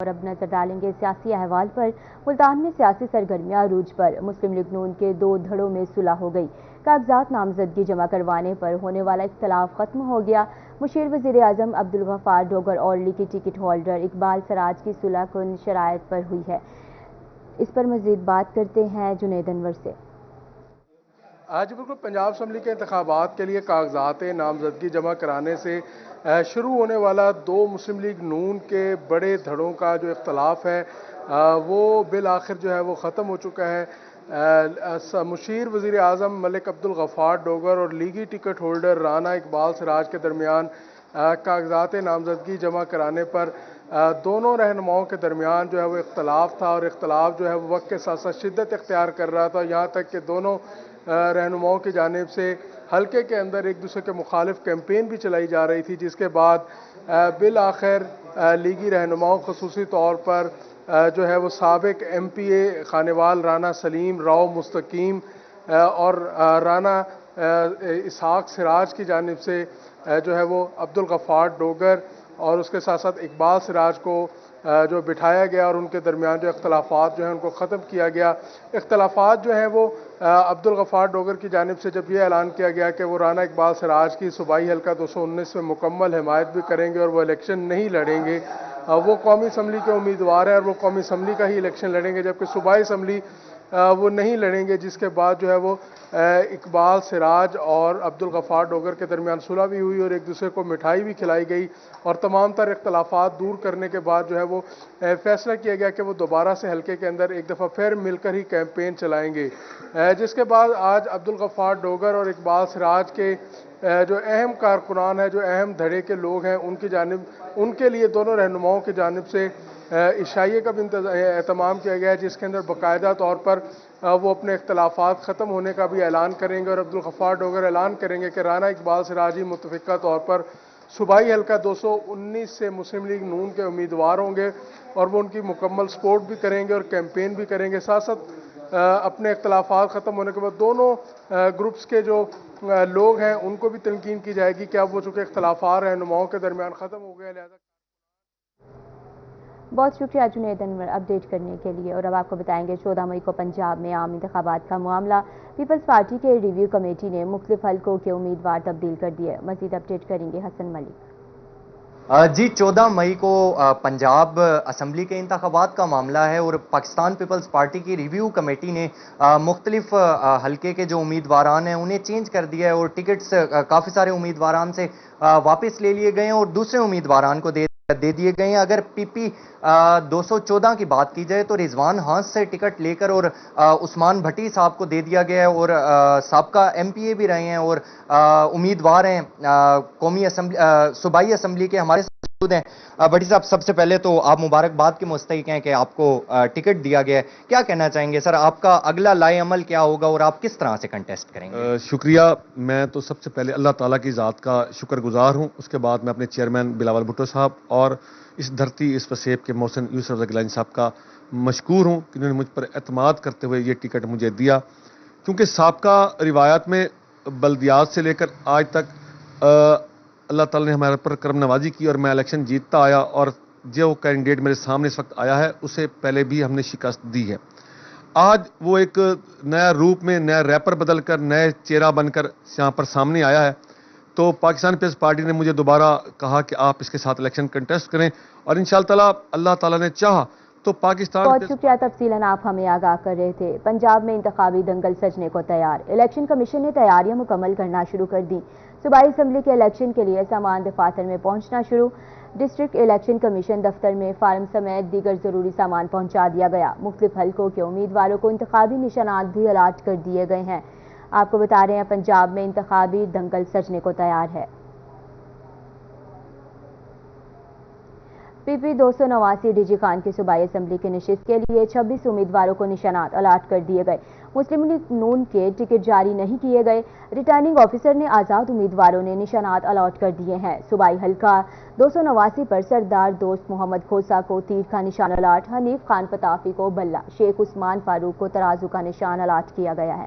اور اب نظر ڈالیں گے سیاسی احوال پر۔ ملتان میں سیاسی سرگرمیاں عروج پر، مسلم لیگ نون کے 2 دھڑوں میں صلح ہو گئی۔ کاغذات نامزدگی جمع کروانے پر ہونے والا اختلاف ختم ہو گیا۔ مشیر وزیر اعظم عبدالغفار ڈوگر اور لیگی ٹکٹ ہولڈر اقبال سراج کی صلح کن شرائط پر ہوئی ہے۔ اس پر مزید بات کرتے ہیں جنید انور سے۔ آج بالکل پنجاب اسمبلی کے انتخابات کے لیے کاغذات نامزدگی جمع کرانے سے شروع ہونے والا 2 مسلم لیگ نون کے بڑے دھڑوں کا جو اختلاف ہے وہ بالآخر جو ہے وہ ختم ہو چکا ہے۔ مشیر وزیر اعظم ملک عبدالغفار ڈوگر اور لیگی ٹکٹ ہولڈر رانا اقبال سراج کے درمیان کاغذات نامزدگی جمع کرانے پر دونوں رہنماؤں کے درمیان جو ہے وہ اختلاف تھا، اور اختلاف جو ہے وہ وقت کے ساتھ ساتھ شدت اختیار کر رہا تھا، یہاں تک کہ دونوں رہنماؤں کی جانب سے حلقے کے اندر ایک دوسرے کے مخالف کیمپین بھی چلائی جا رہی تھی، جس کے بعد بالآخر لیگی رہنماؤں خصوصی طور پر جو ہے وہ سابق ایم پی اے خانیوال رانا سلیم راؤ مستقیم اور رانا اسحاق سراج کی جانب سے جو ہے وہ عبدالغفار ڈوگر اور اس کے ساتھ ساتھ اقبال سراج کو جو بٹھایا گیا اور ان کے درمیان جو اختلافات جو ہیں ان کو ختم کیا گیا۔ اختلافات جو ہیں وہ عبدالغفار ڈوگر کی جانب سے جب یہ اعلان کیا گیا کہ وہ رانا اقبال سراج کی صوبائی حلقہ 219 میں مکمل حمایت بھی کریں گے اور وہ الیکشن نہیں لڑیں گے، وہ قومی اسمبلی کے امیدوار ہیں اور وہ قومی اسمبلی کا ہی الیکشن لڑیں گے، جبکہ صوبائی اسمبلی وہ نہیں لڑیں گے، جس کے بعد جو ہے وہ اقبال سراج اور عبدالغفار ڈوگر کے درمیان صلح بھی ہوئی اور ایک دوسرے کو مٹھائی بھی کھلائی گئی، اور تمام تر اختلافات دور کرنے کے بعد جو ہے وہ فیصلہ کیا گیا کہ وہ دوبارہ سے حلقے کے اندر ایک دفعہ پھر مل کر ہی کیمپین چلائیں گے، جس کے بعد آج عبدالغفار ڈوگر اور اقبال سراج کے جو اہم کارکنان ہیں، جو اہم دھڑے کے لوگ ہیں، ان کے لیے دونوں رہنماؤں کی جانب سے عشائیے کا بھی اہتمام کیا گیا ہے، جس کے اندر باقاعدہ طور پر وہ اپنے اختلافات ختم ہونے کا بھی اعلان کریں گے، اور عبدالغفار ڈوگر اعلان کریں گے کہ رانا اقبال سراج متفقہ طور پر صوبائی حلقہ 219 سے مسلم لیگ نون کے امیدوار ہوں گے، اور وہ ان کی مکمل سپورٹ بھی کریں گے اور کیمپین بھی کریں گے۔ ساتھ ساتھ اپنے اختلافات ختم ہونے کے بعد دونوں گروپس کے جو لوگ ہیں ان کو بھی تلقین کی جائے گی کہ اب وہ چونکہ اختلافات رہنماؤں کے درمیان ختم ہو گئے، لہذا بہت شکریہ جنید انور اپڈیٹ کرنے کے لیے۔ اور اب آپ کو بتائیں گے 14 مئی کو پنجاب میں عام انتخابات کا معاملہ، پیپلز پارٹی کے ریویو کمیٹی نے مختلف حلقوں کے امیدوار تبدیل کر دیے۔ مزید اپڈیٹ کریں گے حسن ملک۔ جی 14 مئی کو پنجاب اسمبلی کے انتخابات کا معاملہ ہے، اور پاکستان پیپلز پارٹی کی ریویو کمیٹی نے مختلف حلقے کے جو امیدواران ہیں انہیں چینج کر دیا ہے، اور ٹکٹس کافی سارے امیدواران سے واپس لے لیے گئے ہیں اور دوسرے امیدواران کو دے دیے گئے ہیں۔ اگر پی پی 214 کی بات کی جائے تو رضوان ہانس سے ٹکٹ لے کر اور عثمان بھٹی صاحب کو دے دیا گیا ہے، اور سابقہ ایم پی اے بھی رہے ہیں اور امیدوار ہیں قومی اسمبلی صوبائی اسمبلی کے ہمارے موجود ہیں۔ بھٹی صاحب، سب سے پہلے تو آپ مبارکباد کے مستحق ہیں کہ آپ کو ٹکٹ دیا گیا ہے، کیا کہنا چاہیں گے سر؟ آپ کا اگلا لائے عمل کیا ہوگا اور آپ کس طرح سے کنٹیسٹ کریں گے؟ شکریہ۔ میں تو سب سے پہلے اللہ تعالیٰ کی ذات کا شکر گزار ہوں، اس کے بعد میں اپنے چیئرمین بلاول بھٹو صاحب اور اس دھرتی اس وسیب کے محسن یوسف رضا گیلانی صاحب کا مشکور ہوں کہ انہوں نے مجھ پر اعتماد کرتے ہوئے یہ ٹکٹ مجھے دیا، کیونکہ سابقہ روایات میں بلدیات سے لے کر آج تک اللہ تعالیٰ نے ہمارے پر کرم نوازی کی اور میں الیکشن جیتتا آیا، اور جو کینڈیڈیٹ میرے سامنے اس وقت آیا ہے اسے پہلے بھی ہم نے شکست دی ہے۔ آج وہ ایک نیا روپ میں نیا ریپر بدل کر نئے چہرہ بن کر یہاں پر سامنے آیا ہے، تو پاکستان پیپلز پارٹی نے مجھے دوبارہ کہا کہ آپ اس کے ساتھ الیکشن کنٹیسٹ کریں، اور انشاءاللہ اللہ تعالیٰ نے چاہا تو پاکستان۔ بہت شکریہ، تفصیلاً آپ ہمیں آگاہ کر رہے تھے۔ پنجاب میں انتخابی دنگل سجنے کو تیار، الیکشن کمیشن نے تیاریاں مکمل کرنا شروع کر دی۔ صوبائی اسمبلی کے الیکشن کے لیے سامان دفاتر میں پہنچنا شروع، ڈسٹرکٹ الیکشن کمیشن دفتر میں فارم سمیت دیگر ضروری سامان پہنچا دیا گیا۔ مختلف حلقوں کے امیدواروں کو انتخابی نشانات بھی الاٹ کر دیے گئے ہیں۔ آپ کو بتا رہے ہیں پنجاب میں انتخابی دنگل سجنے کو تیار ہے۔ پی پی 289 ڈی جی خان کی صوبائی اسمبلی کی نشست کے لیے 26 امیدواروں کو نشانات الاٹ کر دیے گئے۔ مسلم لیگ نون کے ٹکٹ جاری نہیں کیے گئے، ریٹرننگ آفیسر نے آزاد امیدواروں نے نشانات الاٹ کر دیے ہیں۔ صوبائی حلقہ 289 پر سردار دوست محمد کھوسا کو تیر کا نشان الاٹ، حنیف خان پتافی کو بلہ، شیخ عثمان فاروق کو ترازو کا نشان الاٹ کیا گیا ہے۔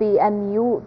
PMU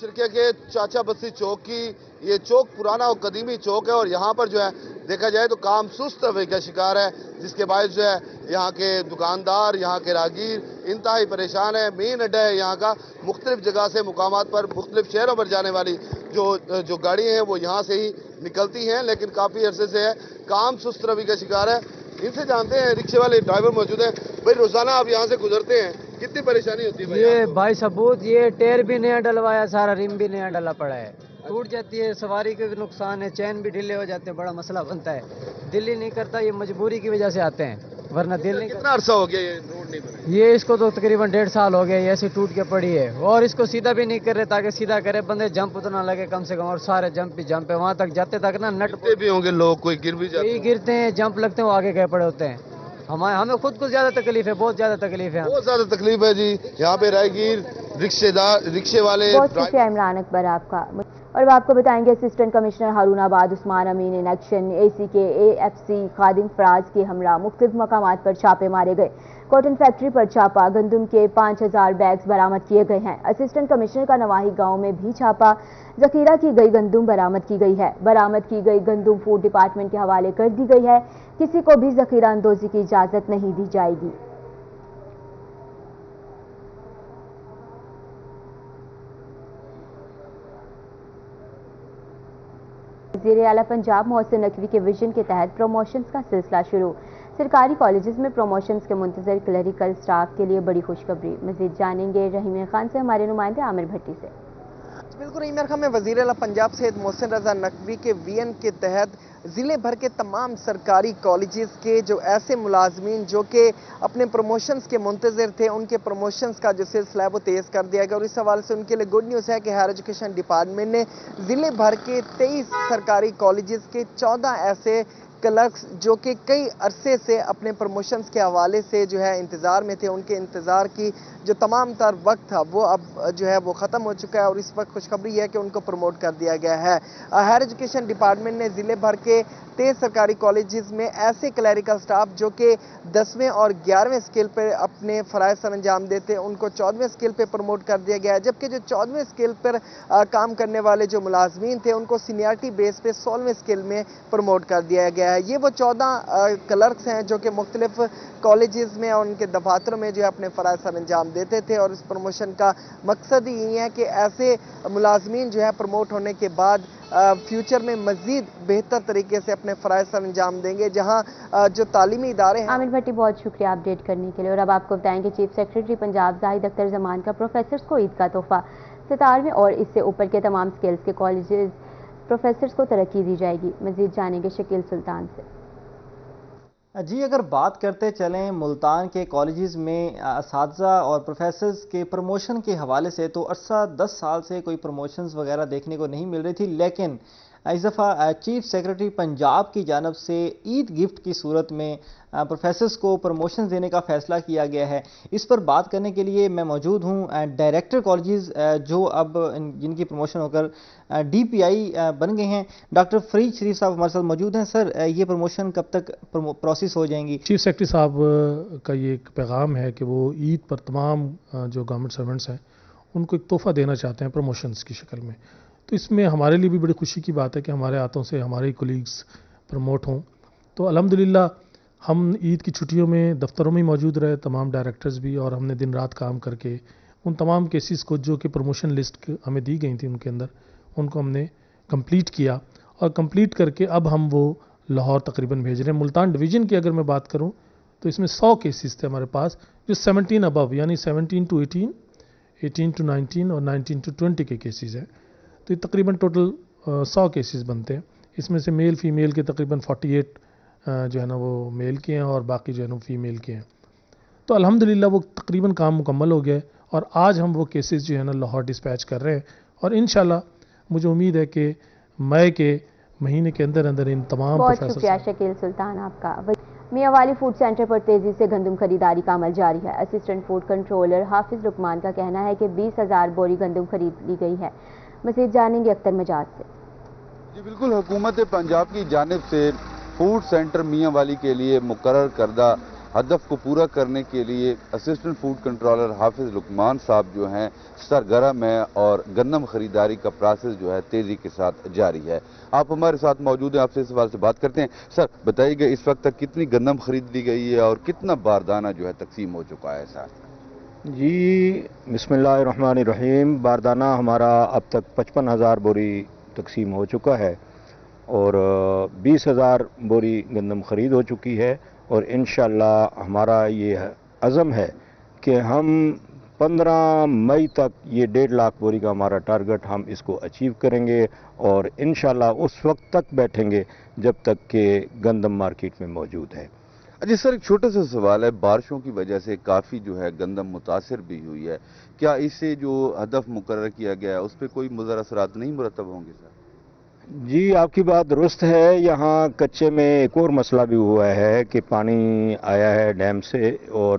شرکیہ کے چاچا بسی چوک کی یہ چوک پرانا اور قدیمی چوک ہے اور یہاں پر جو ہے دیکھا جائے تو کام سست رویے کا شکار ہے، جس کے باعث جو ہے یہاں کے دکاندار، یہاں کے راہگیر انتہائی پریشان ہیں۔ مین اڈا ہے یہاں کا، مختلف جگہ سے مقامات پر مختلف شہروں پر جانے والی جو گاڑیاں ہیں وہ یہاں سے ہی نکلتی ہیں، لیکن کافی عرصے سے ہے کام سست روی کا شکار ہے۔ ان سے جانتے ہیں، رکشے والے ڈرائیور موجود ہیں۔ بھائی روزانہ آپ یہاں سے گزرتے ہیں، کتنی پریشانی ہوتی ہے؟ یہ بھائی ثبوت، یہ ٹائر بھی نیا ڈلوایا، سارا ریم بھی نیا ڈلا پڑا ہے، ٹوٹ جاتی ہے، سواری کے بھی نقصان ہے، چین بھی ڈھیلے ہو جاتے ہیں، بڑا مسئلہ بنتا ہے۔ دل ہی نہیں کرتا، یہ مجبوری کی وجہ سے آتے ہیں، ورنہ دل نہیں کرتا۔ کتنا عرصہ ہو گیا یہ روڈ نہیں بنا؟ یہ اس کو تو تقریباً 1.5 سال ہو گیا، یہ ایسی ٹوٹ کے پڑی ہے، اور اس کو سیدھا بھی نہیں کر رہے تاکہ سیدھا کرے بندے جمپ اتنا لگے کم سے کم، اور سارے جمپ ہی جمپ ہے، وہاں تک جاتے تک نا نٹ بھی ہوں گے لوگ، کوئی گر بھی جاتے ہیں، گرتے ہیں، جمپ لگتے ہیں، وہ آگے گئے پڑے ہوتے ہیں۔ ہمیں خود کو زیادہ تکلیف ہے، بہت زیادہ تکلیف ہے، بہت زیادہ تکلیف ہے جی۔ یہاں پہ راہگیر، رکشے والے، بہت شکریہ عمران اکبر آپ کا۔ اور اب آپ کو بتائیں گے اسسٹنٹ کمشنر ہارون آباد عثمان امین ان ایکشن، اے سی کے AFC خادم فراز کے ہمراہ مختلف مقامات پر چھاپے مارے گئے۔ کاٹن فیکٹری پر چھاپا، گندم کے 5000 بیگز برآمد کیے گئے ہیں۔ اسسٹنٹ کمشنر کا نواحی گاؤں میں بھی چھاپا، ذخیرہ کی گئی گندم برآمد کی گئی ہے۔ برآمد کی گئی گندم فوڈ ڈپارٹمنٹ کے حوالے کر دی گئی ہے، کسی کو بھی ذخیرہ اندوزی کی اجازت نہیں دی جائے گی۔ وزیر اعلیٰ پنجاب محسن نقوی کے ویژن کے تحت پروموشنز کا سلسلہ شروع، سرکاری کالجز میں پروموشنز کے منتظر کلریکل سٹاف کے لیے بڑی خوشخبری۔ مزید جانیں گے رحیم خان سے ہمارے نمائندے عامر بھٹی سے۔ بالکل رحیم خان میں وزیر اعلیٰ پنجاب سید محسن رضا نقوی کے وین کے تحت ضلع بھر کے تمام سرکاری کالجز کے جو ایسے ملازمین جو کہ اپنے پروموشنز کے منتظر تھے، ان کے پروموشنز کا جو سلسلہ ہے وہ تیز کر دیا گیا، اور اس حوالے سے ان کے لیے گڈ نیوز ہے کہ ہائر ایجوکیشن ڈپارٹمنٹ نے ضلع بھر کے 23 سرکاری کالجز کے 14 ایسے کلرکس جو کہ کئی عرصے سے اپنے پروموشنز کے حوالے سے جو ہے انتظار میں تھے، ان کے انتظار کی جو تمام تر وقت تھا وہ اب جو ہے وہ ختم ہو چکا ہے، اور اس وقت خوشخبری ہے کہ ان کو پروموٹ کر دیا گیا ہے۔ ہائر ایجوکیشن ڈپارٹمنٹ نے ضلع بھر کے 23 سرکاری کالجز میں ایسے کلیریکل سٹاف جو کہ 10ویں اور 11ویں اسکیل پر اپنے فرائض سر انجام دیتے ان کو 14ویں اسکیل پہ پروموٹ کر دیا گیا ہے، جبکہ جو 14ویں اسکیل پر کام کرنے والے جو ملازمین تھے ان کو سینئرٹی بیس پہ 16ویں اسکیل میں پروموٹ کر دیا گیا ہے۔ یہ وہ 14 کلرکس ہیں جو کہ مختلف کالجز میں اور ان کے دفاتروں میں جو ہے اپنے فرائض سر انجام دیتے تھے، اور اس پروموشن کا مقصد ہی یہ ہے کہ ایسے ملازمین جو ہے پروموٹ ہونے کے بعد فیوچر میں مزید بہتر طریقے سے اپنے فرائض سر انجام دیں گے، جہاں جو تعلیمی ادارے ہیں۔ عامر بھٹی بہت شکریہ اپڈیٹ کرنے کے لیے۔ اور اب آپ کو بتائیں گے چیف سیکرٹری پنجاب زاہد اختر زمان کا پروفیسرز کو عید کا تحفہ، 17ویں اور اس سے اوپر کے تمام سکیلز کے کالجز پروفیسرز کو ترقی دی جائے گی۔ مزید جانیں گے شکیل سلطان سے۔ جی اگر بات کرتے چلیں ملتان کے کالجز میں اساتذہ اور پروفیسرز کے پروموشن کے حوالے سے، تو عرصہ 10 سال سے کوئی پروموشنز وغیرہ دیکھنے کو نہیں مل رہی تھی، لیکن اس دفعہ چیف سیکرٹری پنجاب کی جانب سے عید گفٹ کی صورت میں پروفیسرز کو پروموشن دینے کا فیصلہ کیا گیا ہے۔ اس پر بات کرنے کے لیے میں موجود ہوں ڈائریکٹر کالجز جو اب جن کی پروموشن ہو کر DPI بن گئے ہیں، ڈاکٹر فرید شریف صاحب ہمارے ساتھ موجود ہیں۔ سر یہ پروموشن کب تک پروسیس ہو جائیں گی؟ چیف سیکرٹری صاحب کا یہ ایک پیغام ہے کہ وہ عید پر تمام جو گورنمنٹ سرونٹس ہیں ان کو ایک تحفہ دینا چاہتے ہیں پروموشنز کی شکل میں، تو اس میں ہمارے لیے بھی بڑی خوشی کی بات ہے کہ ہمارے ہاتھوں سے ہمارے کولیگز پروموٹ ہوں۔ تو الحمدللہ ہم عید کی چھٹیوں میں دفتروں میں موجود رہے، تمام ڈائریکٹرز بھی، اور ہم نے دن رات کام کر کے ان تمام کیسز کو جو کہ پروموشن لسٹ ہمیں دی گئی تھی ان کے اندر، ان کو ہم نے کمپلیٹ کیا، اور کمپلیٹ کر کے اب ہم وہ لاہور تقریباً بھیج رہے ہیں۔ ملتان ڈویژن کی اگر میں بات کروں تو اس میں 100 کیسز تھے ہمارے پاس، جو 17 ابو یعنی 17 to 18، 18 to 19 اور 19 to 20 کے کیسز ہیں، تو یہ تقریباً ٹوٹل 100 کیسز بنتے ہیں۔ اس میں سے میل فیمیل کے تقریباً 48 جو ہے نا وہ میل کے ہیں، اور باقی جو ہے نا فیمیل کے ہیں۔ تو الحمدللہ وہ تقریباً کام مکمل ہو گیا ہے، اور آج ہم وہ کیسز جو ہے نا لاہور ڈسپیچ کر رہے ہیں، اور انشاءاللہ مجھے امید ہے کہ مئی کے مہینے کے اندر اندر ان تمام بہت شکریہ شکیل سلطان آپ کا۔ میاں والی فوڈ سینٹر پر تیزی سے گندم خریداری کا عمل جاری ہے۔ اسسٹنٹ فوڈ کنٹرولر حافظ لقمان کا کہنا ہے کہ 20,000 بوری گندم خرید لی گئی ہے۔ مزید جانیں گے اختر مجاز سے۔ جی بالکل، حکومت پنجاب کی جانب سے فوڈ سینٹر میاں والی کے لیے مقرر کردہ ہدف کو پورا کرنے کے لیے اسسٹنٹ فوڈ کنٹرولر حافظ لقمان صاحب جو ہیں سرگرم ہیں اور گندم خریداری کا پروسیس جو ہے تیزی کے ساتھ جاری ہے۔ آپ ہمارے ساتھ موجود ہیں، آپ سے اس سوال سے بات کرتے ہیں۔ سر بتائیے گا اس وقت تک کتنی گندم خرید لی گئی ہے اور کتنا باردانہ جو ہے تقسیم ہو چکا ہے سر؟ جی بسم اللہ الرحمن الرحیم، باردانہ ہمارا اب تک 55,000 بوری تقسیم ہو چکا ہے اور 20,000 بوری گندم خرید ہو چکی ہے، اور انشاءاللہ ہمارا یہ عزم ہے کہ ہم 15 مئی تک یہ 1.5 لاکھ بوری کا ہمارا ٹارگٹ ہم اس کو اچیو کریں گے، اور انشاءاللہ اس وقت تک بیٹھیں گے جب تک کہ گندم مارکیٹ میں موجود ہے۔ اچھا سر، ایک چھوٹا سا سوال ہے، بارشوں کی وجہ سے کافی جو ہے گندم متاثر بھی ہوئی ہے، کیا اس سے جو ہدف مقرر کیا گیا ہے اس پہ کوئی مضر اثرات نہیں مرتب ہوں گے سر؟ جی آپ کی بات درست ہے، یہاں کچے میں ایک اور مسئلہ بھی ہوا ہے کہ پانی آیا ہے ڈیم سے اور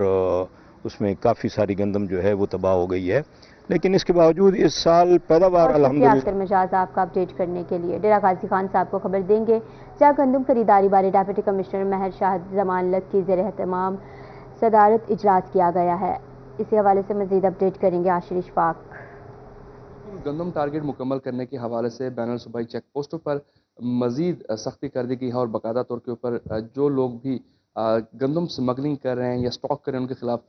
اس میں کافی ساری گندم جو ہے وہ تباہ ہو گئی ہے، لیکن اس کے باوجود اس سال پیداوار الحمدللہ۔ اختر مجاز آپ کا اپڈیٹ کرنے کے لیے ڈیرہ غازی خان صاحب کو خبر دیں گے، جہاں گندم خریداری بارے ڈپٹی کمشنر مہر شاہ ضمانت کی زیر اہتمام صدارت اجلاس کیا گیا ہے۔ اسی حوالے سے مزید اپڈیٹ کریں گے عاشر اشفاق۔ گندم ٹارگٹ مکمل کرنے کے حوالے سے بین الصوبائی چیک پوسٹوں پر مزید سختی کر دی گئی ہے، اور باقاعدہ طور کے اوپر جو لوگ بھی گندم سمگلنگ کر رہے ہیں یا سٹاک کر رہے ہیں ان کے خلاف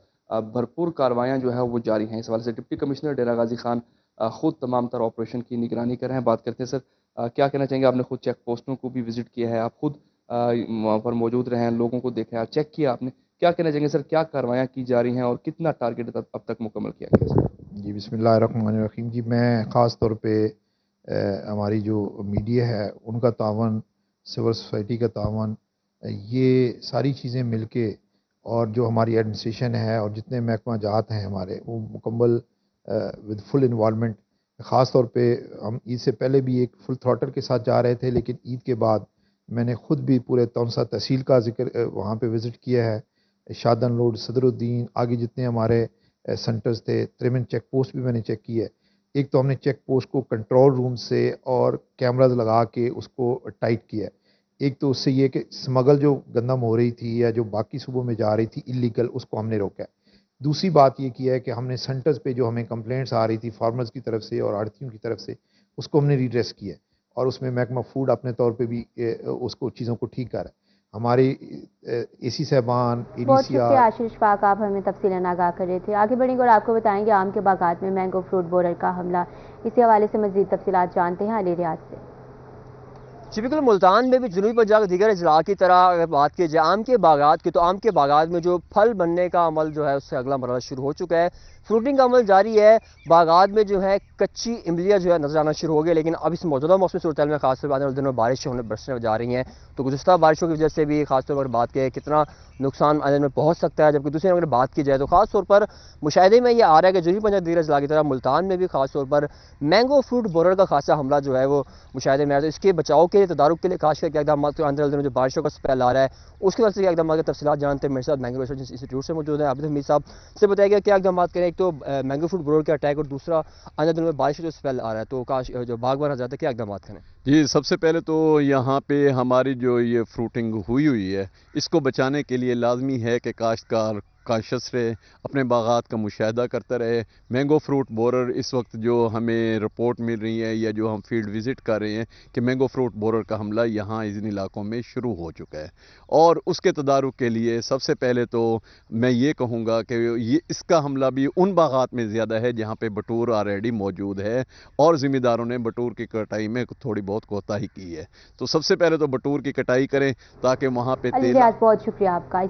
بھرپور کاروائیاں جو ہے وہ جاری ہیں۔ اس حوالے سے ڈپٹی کمشنر ڈیرہ غازی خان خود تمام تر آپریشن کی نگرانی کر رہے ہیں۔ بات کرتے ہیں سر، کیا کہنا چاہیں گے؟ آپ نے خود چیک پوسٹوں کو بھی وزٹ کیا ہے، آپ خود وہاں پر موجود رہے ہیں، لوگوں کو دیکھا ہے، چیک کیا آپ نے، کیا کہنا چاہیں گے سر؟ کیا کاروائیاں کی جا رہی ہیں اور کتنا ٹارگٹ اب تک مکمل کیا گیا سر؟ جی بسم اللہ الرحمن الرحیم۔ جی میں خاص طور پہ ہماری جو میڈیا ہے ان کا تعاون، سول سوسائٹی کا تعاون، یہ ساری چیزیں مل کے، اور جو ہماری ایڈمنسٹریشن ہے اور جتنے محکمہ جات ہیں ہمارے، وہ مکمل ود فل انوالومنٹ، خاص طور پہ ہم عید سے پہلے بھی ایک فل تھروٹل کے ساتھ جا رہے تھے، لیکن عید کے بعد میں نے خود بھی پورے تونسا تحصیل کا ذکر وہاں پہ وزٹ کیا ہے، شادن لوڈ، صدر الدین، آگے جتنے ہمارے سینٹرز تھے، تریمن چیک پوسٹ بھی میں نے چیک کی ہے۔ ایک تو ہم نے چیک پوسٹ کو کنٹرول روم سے اور کیمراز لگا کے اس کو ٹائٹ کیا ہے۔ ایک تو اس سے یہ کہ سمگل جو گندم ہو رہی تھی یا جو باقی صوبوں میں جا رہی تھی اللیگل، اس کو ہم نے روکا ہے۔ دوسری بات یہ کی ہے کہ ہم نے سینٹرز پہ جو ہمیں کمپلینٹس آ رہی تھی فارمرز کی طرف سے اور آڑھتیوں کی طرف سے، اس کو ہم نے ریڈریس کیا ہے، اور اس میں محکمہ فوڈ اپنے طور پہ بھی اس کو چیزوں کو ٹھیک کر رہا ہے۔ ہمارے اے سی صاحبان، بہت شکریہ عاشر اشفاق، آپ ہمیں تفصیلاً آگاہ کر رہے تھے۔ آگے بڑھیں گے اور آپ کو بتائیں گے آم کے باغات میں مینگو فروٹ بورر کا حملہ۔ اسی حوالے سے مزید تفصیلات جانتے ہیں علی ریاض سے۔ جی بالکل، ملتان میں بھی جنوبی پنجاب کے دیگر اضلاع کی طرح اگر بات کی جائے آم کے باغات کی، تو آم کے باغات میں جو پھل بننے کا عمل جو ہے اس سے اگلا مرحلہ شروع ہو چکا ہے، فروٹنگ کا عمل جاری ہے۔ باغات میں جو ہے کچی املیاں جو ہے نظر آنا شروع ہو گئی، لیکن اب اس موجودہ موسمی صورتحال میں خاص طور پر آنے والے دنوں میں بارشیں برسنے جا رہی ہیں، تو گزشتہ بارشوں کی وجہ سے بھی خاص طور پر بات کی کتنا نقصان آنے میں پہنچ سکتا ہے۔ جبکہ دوسری اگر بات کی جائے تو خاص طور پر مشاہدے میں یہ آ رہا ہے کہ جنوبی پنجاب دیگر اضلاع کی طرح ملتان میں بھی خاص طور پر مینگو فروٹ بورر کا خاصا حملہ جو ہے وہ مشاہدے میں آ رہا ہے۔ اس کے بچاؤ کے لیے، تدارک کے لیے خاص کر کیا اقدامات آنے والے دنوں جو بارشوں کا سپیل آ رہا ہے اس کے وجہ سے کیا اقدامات کی تفصیلات جانتے ہیں۔ میرے ساتھ مینگو ریسرچ انسٹیٹیوٹ سے موجود ہیں عابد حمید صاحب، سے بتایا گیا کیا اقدامات کریں۔ ایک تو مینگو فروٹ بورر کا اٹیک، اور دوسرا آنے دنوں میں بارش کا جو سپیل آ رہا ہے، تو کاش جو باغبان حضرات ہیں کیا اقدامات کریں؟ جی سب سے پہلے تو یہاں پہ ہماری جو یہ فروٹنگ ہوئی ہے، اس کو بچانے کے لیے لازمی ہے کہ کاشتکار کاشس رہے، اپنے باغات کا مشاہدہ کرتا رہے۔ مینگو فروٹ بورر اس وقت جو ہمیں رپورٹ مل رہی ہے یا جو ہم فیلڈ وزٹ کر رہے ہیں کہ مینگو فروٹ بورر کا حملہ یہاں ان علاقوں میں شروع ہو چکا ہے، اور اس کے تدارک کے لیے سب سے پہلے تو میں یہ کہوں گا کہ اس کا حملہ بھی ان باغات میں زیادہ ہے جہاں پہ بٹور آلریڈی موجود ہے، اور ذمہ داروں نے بٹور کی کٹائی میں تھوڑی بہت کوتاہی کی ہے، تو سب سے پہلے تو بٹور کی کٹائی کریں تاکہ وہاں پہ بہت شکریہ آپ کا۔